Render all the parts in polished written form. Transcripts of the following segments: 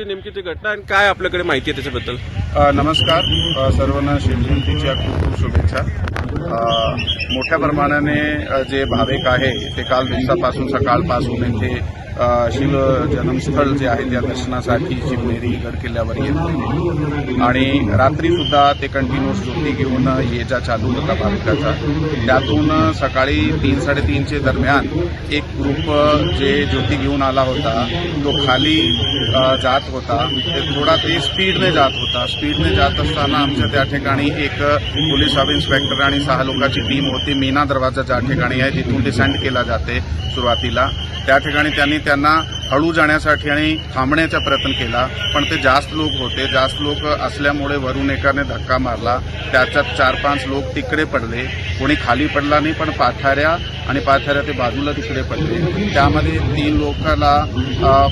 नेमकी ती घटना आणि काय आपल्याकडे माहिती आहे त्याच्याबद्दल? नमस्कार. सर्वांना शिवजयंतीच्या खूप खूप शुभेच्छा. मोठ्या प्रमाणाने जे भाविक आहे ते काल दिवसापासून सकाळपासून इथे शिव जन्मस्थळ जे आहे त्या दर्शनासाठी शिवनेरी गड किल्ल्यावर येत होते आणि रात्री सुद्धा ते कंटिन्यूअस ज्योती घेऊन ये जा चालू होता भाविकाचा. त्यातून सकाळी 3-3:30च्या दरम्यान एक ग्रुप जे ज्योती घेऊन आला होता तो खाली जात होता. थोडा ते स्पीडने जात होता. स्पीडने जात असताना आमच्या त्या ठिकाणी एक पोलीस सब इन्स्पेक्टर आणि 6 लोकांची टीम होती. मीना दरवाजा ज्या ठिकाणी आहे जिथून डिसेंड केला जाते सुरुवातीला, त्या ठिकाणी त्यांना हळू जाण्यासाठी आणि थांबण्याचा प्रयत्न केला, पण ते जास्त लोक होते. जास्त लोक असल्यामुळे वरून एकाने धक्का मारला. त्याच्यात 4-5 लोक तिकडे पडले. कोणी खाली पडला नाही, पण पाथऱ्या ते बाजूला तिकडे पडले. त्यामध्ये 3 लोकांना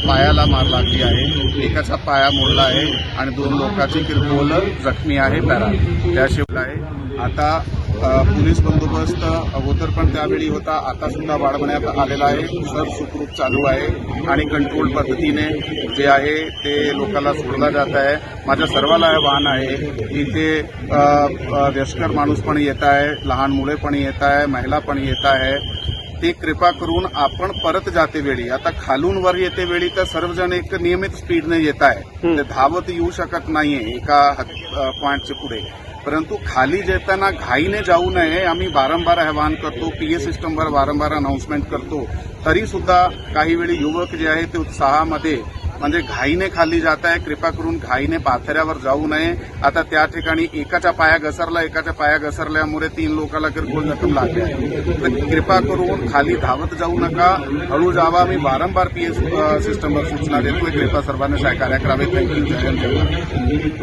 पायाला मार लागली आहे. एकाचा पाया मोडला आहे आणि 2 लोकांची किरकोळ जखमी आहे, पॅरा त्याशिवाय आहे. आता पोलीस बंदोबस्त अगोदर पण त्यावेळी होता, आता सुद्धा वाढवण्यात आलेला आहे. सब सुखरूप चालू आहे आणि कंट्रोल पद्धतीने जे आहे ते लोकांना सोडला जात आहे. माझ्या सर्वाला आव्हान आहे, इथे वयस्कर माणूस पण येत आहे, लहान मुले पण येत आहे, महिला पण येत आहे. ते कृपा करून आपण परत जाते वेळी, आता खालून वर येते वेळी तर सर्वजण एक नियमित स्पीडने येत आहे, ते धावत येऊ शकत नाहीये एका पॉइंटच्या पुढे. परंतु खाली जेताना घाईने जाऊ नये आम्ही वारंवार आवाहन करतो. पीए सिस्टमवर वारंवार अनाउन्समेंट करतो. तरी सुद्धा काही वेळी युवक जे आहे ते उत्साहामध्ये म्हणजे घाईने खाली जात आहे. कृपा करून घाईने पाथऱ्यावर जाऊ नये. आता त्या ठिकाणी एकाचा पाया घसरल्यामुळे 3 लोकांना किरकोळ जखम लागली आहे. तर कृपा करून खाली धावत जाऊ नका, हळू जावा. मी वारंवार पीए सिस्टमवर सूचना देतोय. कृपा सर्वांनी सहकार्य करावे. थँक्यू. जय हिंद.